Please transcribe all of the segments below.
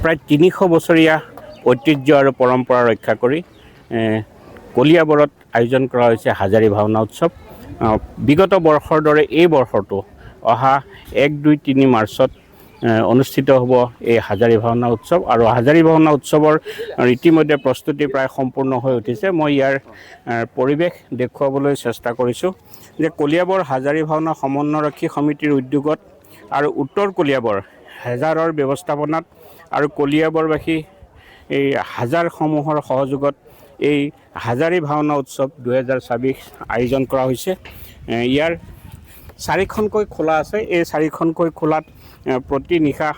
প্ৰায় ৩০০ বছৰীয়া ঐতিহ্য আৰু পৰম্পৰা ৰক্ষা কৰি কলিয়াবৰত আয়োজন কৰা হৈছে হাজাৰী ভাওনা উৎসৱ। বিগত বৰ্ষৰ দৰে এই বৰ্ষটো অহা ১, ২, ৩ মাৰ্চত অনুষ্ঠিত হ'ব এই হাজাৰী ভাওনা উৎসৱ। আৰু হাজাৰী ভাওনা উৎসৱৰ ইতিমধ্যে প্ৰস্তুতি প্ৰায় সম্পূৰ্ণ হৈ উঠিছে। মই ইয়াৰ পৰিৱেশ দেখুৱাবলৈ চেষ্টা কৰিছোঁ যে কলিয়াবৰ হাজাৰী ভাওনা সমন্বয়ৰক্ষী সমিতিৰ উদ্যোগত আৰু উত্তৰ কলিয়াবৰ হেজাৰৰ ব্যৱস্থাপনাত আৰু কলিয়াবৰবাসী এই হাজাৰসমূহৰ সহযোগত এই হাজাৰী ভাওনা উৎসৱ ২০২৬ আয়োজন কৰা হৈছে। ইয়াৰ ৪খনকৈ খোলা আছে। এই ৪খনকৈ খোলাত প্ৰতি নিশা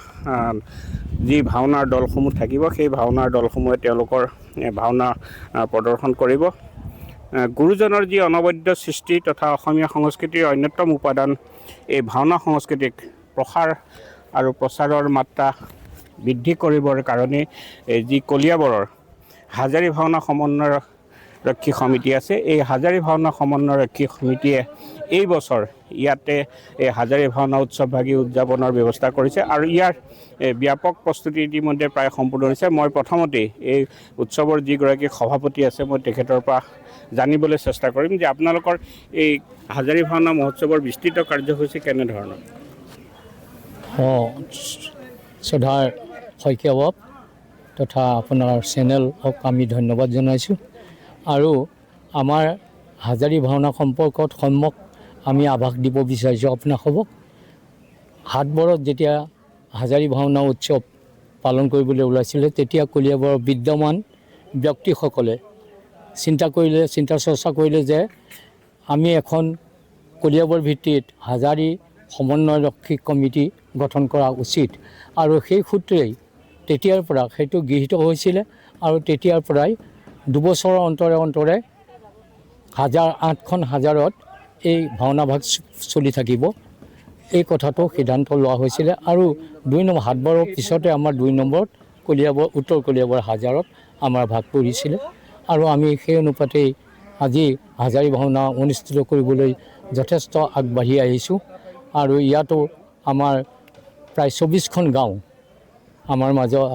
যি ভাওনাৰ দলসমূহ থাকিব সেই ভাওনাৰ দলসমূহে তেওঁলোকৰ ভাওনা প্ৰদৰ্শন কৰিব। গুৰুজনৰ যি অনবদ্য সৃষ্টি তথা অসমীয়া সংস্কৃতিৰ অন্যতম উপাদান এই ভাওনা সংস্কৃতিক প্ৰসাৰ আৰু প্ৰচাৰৰ মাত্ৰা বৃদ্ধি কৰিবৰ কাৰণে যি কলিয়াবৰৰ হাজাৰী ভাওনা সমন্বয়ৰক্ষী সমিতি আছে, এই হাজাৰী ভাওনা সমন্বয়ৰক্ষী সমিতিয়ে এই বছৰ ইয়াতে এই হাজাৰী ভাওনা উৎসৱভাগী উদযাপনৰ ব্যৱস্থা কৰিছে আৰু ইয়াৰ ব্যাপক প্ৰস্তুতি ইতিমধ্যে প্ৰায় সম্পূৰ্ণ হৈছে। মই প্ৰথমতেই এই উৎসৱৰ যিগৰাকী সভাপতি আছে মই তেখেতৰ পৰা জানিবলৈ চেষ্টা কৰিম যে আপোনালোকৰ এই হাজাৰী ভাওনা মহোৎসৱৰ বিস্তৃত কাৰ্যসূচী কেনেধৰণৰ? শ্ৰদ্ধাৰ শইকীয়াবাব তথা আপোনাৰ চেনেলক আমি ধন্যবাদ জনাইছোঁ। আৰু আমাৰ হাজাৰী ভাওনা সম্পৰ্কত সম্যক আমি আভাস দিব বিচাৰিছোঁ আপোনালোকক। হাটবৰত যেতিয়া হাজাৰী ভাওনা উৎসৱ পালন কৰিবলৈ ওলাইছিলে তেতিয়া কলিয়াবৰৰ বিদ্যমান ব্যক্তিসকলে চিন্তা চৰ্চা কৰিলে যে আমি এখন কলিয়াবৰ ভিত্তিত হাজাৰী সমন্বয়ৰক্ষী কমিটি গঠন কৰা উচিত। আৰু সেই সূত্ৰেই তেতিয়াৰ পৰা সেইটো গৃহীত হৈছিলে আৰু তেতিয়াৰ পৰাই দুবছৰৰ অন্তৰে ৮খন হাজাৰত এই ভাওনা ভাগ চলি থাকিব এই কথাটো সিদ্ধান্ত লোৱা হৈছিলে। আৰু ২ নম্বৰ হাটবাৰৰ পিছতে আমাৰ ২ নম্বৰত কলিয়াবৰ উত্তৰ কলিয়াবৰ হাজাৰত আমাৰ ভাগ পৰিছিলে। আৰু আমি সেই অনুপাতেই আজি হাজাৰী ভাওনা অনুষ্ঠিত কৰিবলৈ যথেষ্ট আগবাঢ়ি আহিছোঁ। আৰু ইয়াতো আমাৰ প্ৰায় ২৪খন গাঁও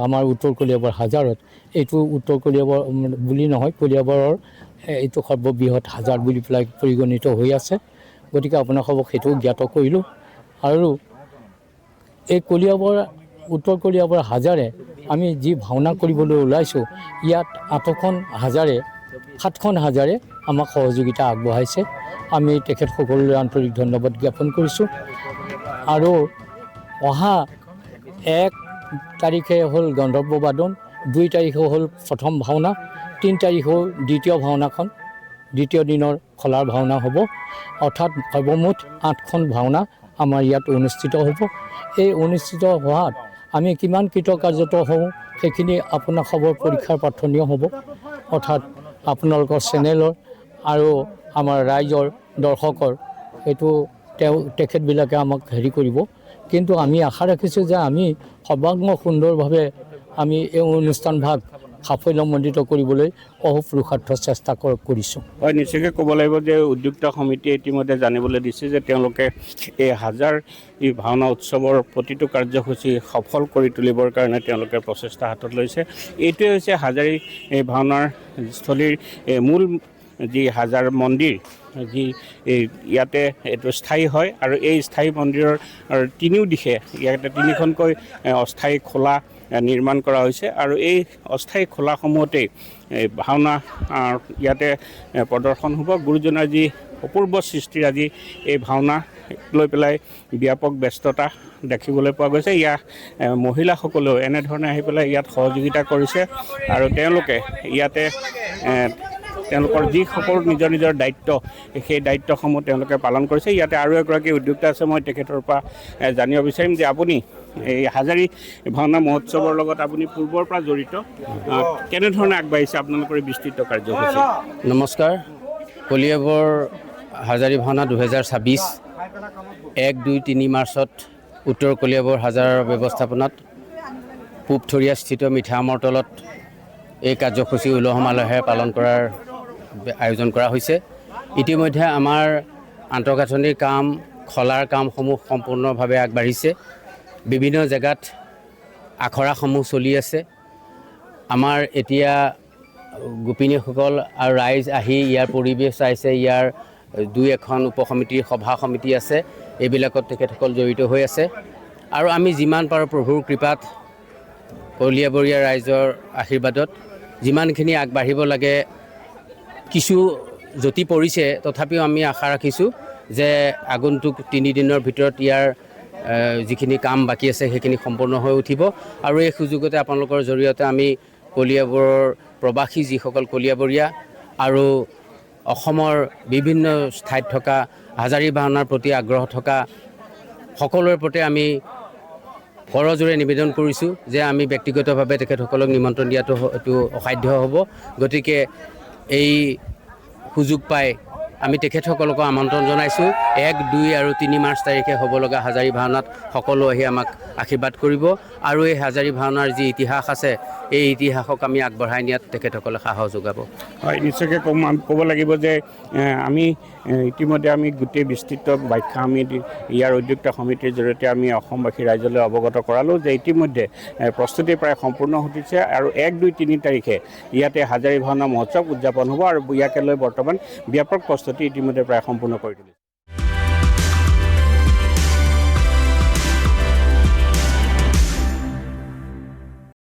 আমাৰ উত্তৰ কলিয়াবৰ হাজাৰত, এইটো উত্তৰ কলিয়াবৰ বুলি নহয়, কলিয়াবৰৰ এইটো সৰ্ববৃহৎ হাজাৰ বুলি পেলাই পৰিগণিত হৈ আছে। গতিকে আপোনালোকক সেইটো জ্ঞাত কৰিলোঁ। আৰু এই উত্তৰ কলিয়াবৰ হাজাৰে আমি যি ভাওনা কৰিবলৈ ওলাইছোঁ ইয়াত 7খন হাজাৰে আমাক সহযোগিতা আগবঢ়াইছে। আমি তেখেতসকললৈ আন্তৰিক ধন্যবাদ জ্ঞাপন কৰিছোঁ। আৰু অহা ১ তাৰিখে হ'ল গন্ধৰ্ব বাদন, ২ তাৰিখে হ'ল প্ৰথম ভাওনা, ৩ তাৰিখ হ'ল দ্বিতীয় ভাওনাখন, দ্বিতীয় দিনৰ খলাৰ ভাওনা হ'ব। অৰ্থাৎ সৰ্বমুঠ 8খন ভাওনা আমাৰ ইয়াত অনুষ্ঠিত হ'ব। এই অনুষ্ঠিত হোৱাত আমি কিমান কৃতকাৰ্যত হওঁ সেইখিনি আপোনালোকৰ পৰীক্ষাৰ প্ৰাৰ্থনীয় হ'ব। অৰ্থাৎ আপোনালোকৰ চেনেলৰ আৰু আমাৰ ৰাইজৰ দৰ্শকৰ এইটো তেখেতবিলাকে আমাক হেৰি কৰিব। কিন্তু আমি আশা ৰাখিছোঁ যে আমি সৰ্বাংগ সুন্দৰভাৱে আমি এই অনুষ্ঠানভাগ সাফল্যমণ্ডিত কৰিবলৈ অহোপুৰুষাৰ্থ চেষ্টা কৰিছোঁ। হয়, নিশ্চয়কৈ ক'ব লাগিব যে উদ্যোক্তা সমিতিয়ে ইতিমধ্যে জানিবলৈ দিছে যে তেওঁলোকে এই হাজাৰী ভাওনা উৎসৱৰ প্ৰতিটো কাৰ্যসূচী সফল কৰি তুলিবৰ কাৰণে তেওঁলোকে প্ৰচেষ্টা হাতত লৈছে। এইটোৱে হৈছে হাজাৰী এই ভাওনাৰ স্থলীৰ মূল যি হাজাৰ মন্দিৰ, যি ইয়াতে এইটো স্থায়ী হয়। আৰু এই স্থায়ী মন্দিৰৰ তিনিও দিশে ইয়াতে 3খনকৈ অস্থায়ী খোলা নিৰ্মাণ কৰা হৈছে। আৰু এই অস্থায়ী খোলাসমূহতেই ভাওনা ইয়াতে প্ৰদৰ্শন হ'ব। গুৰুজনাৰ যি অপূৰ্ব সৃষ্টিৰ আজি এই ভাওনা লৈ পেলাই ব্যাপক ব্যস্ততা দেখিবলৈ পোৱা গৈছে। ইয়াত মহিলাসকলেও এনেধৰণে আহি পেলাই ইয়াত সহযোগিতা কৰিছে। আৰু তেওঁলোকে ইয়াতে তেওঁলোকৰ যিসকল নিজৰ দায়িত্ব সেই দায়িত্বসমূহ তেওঁলোকে পালন কৰিছে। ইয়াতে আৰু এগৰাকী উদ্যোক্তা আছে, মই তেখেতৰ পৰা জানিব বিচাৰিম যে আপুনি এই হাজাৰী ভাওনা মহোৎসৱৰ লগত আপুনি পূৰ্বৰ পৰা জড়িত, কেনেধৰণে আগবাঢ়িছে আপোনালোকৰ বিস্তৃত কাৰ্যসূচী? নমস্কাৰ। কলিয়াবৰ হাজাৰী ভাওনা 2026 1, 2, 3 মাৰ্চত উত্তৰ কলিয়াবৰ হাজাৰৰ ব্যৱস্থাপনাত পূবথৰীয়া স্থিত মিঠা আমৰ তলত এই কাৰ্যসূচী উলহ মালহেৰে পালন কৰাৰ আয়োজন কৰা হৈছে। ইতিমধ্যে আমাৰ আন্তঃগাঁথনিৰ কাম, খলাৰ কামসমূহ সম্পূৰ্ণভাৱে আগবাঢ়িছে। বিভিন্ন জেগাত আখৰাসমূহ চলি আছে। আমাৰ এতিয়া গোপিনীসকল আৰু ৰাইজ আহি ইয়াৰ পৰিৱেশ চাইছে। ইয়াৰ 2-এখন উপসমিতিৰ সভা সমিতি আছে, এইবিলাকত তেখেতসকল জড়িত হৈ আছে। আৰু আমি যিমান পাৰোঁ প্ৰভুৰ কৃপাত, কলীয়াবৰীয়া ৰাইজৰ আশীৰ্বাদত যিমানখিনি আগবাঢ়িব লাগে, কিছু যতি পৰিছে, তথাপিও আমি আশা ৰাখিছোঁ যে আগন্তুক 3 দিনৰ ভিতৰত ইয়াৰ যিখিনি কাম বাকী আছে সেইখিনি সম্পূৰ্ণ হৈ উঠিব। আৰু এই সুযোগতে আপোনালোকৰ জৰিয়তে আমি কলীয়াবৰৰ প্ৰবাসী যিসকল কলীয়াবৰীয়া আৰু অসমৰ বিভিন্ন ঠাইত থকা হাজাৰী ভাওনাৰ প্ৰতি আগ্ৰহ থকা সকলোৰে প্ৰতি আমি কৰজোৰে নিবেদন কৰিছোঁ যে আমি ব্যক্তিগতভাৱে তেখেতসকলক নিমন্ত্ৰণ দিয়াটো এইটো অসাধ্য হ'ব। গতিকে এই সুযোগ পাই আমি তেখেতসকলকো আমন্ত্ৰণ জনাইছোঁ। 1, 2 আৰু 3 মাৰ্চ তাৰিখে হ'ব লগা হাজাৰী ভাওনাত সকলো আহি আমাক আশীৰ্বাদ কৰিব। আৰু এই হাজাৰী ভাওনাৰ যি ইতিহাস আছে, এই ইতিহাসক আমি আগবঢ়াই নিয়াত তেখেতসকলে সাহস যোগাব। হয়, নিশ্চয়কৈ ক'ব লাগিব যে আমি ইতিমধ্যে আমি গোটেই বিস্তৃত ব্যাখ্যা আমি ইয়াৰ উদ্যোক্তা সমিতিৰ জৰিয়তে আমি অসমবাসী ৰাইজলৈ অৱগত কৰালোঁ যে ইতিমধ্যে প্ৰস্তুতি প্ৰায় সম্পূৰ্ণ ঘটিছে আৰু 1, 2, 3 তাৰিখে ইয়াতে হাজাৰী ভাওনা মহোৎসৱ উদযাপন হ'ব আৰু ইয়াকে লৈ বৰ্তমান ব্যাপক প্ৰস্তুতি ইতিমধ্যে প্ৰায় সম্পূৰ্ণ কৰি তুলিছে।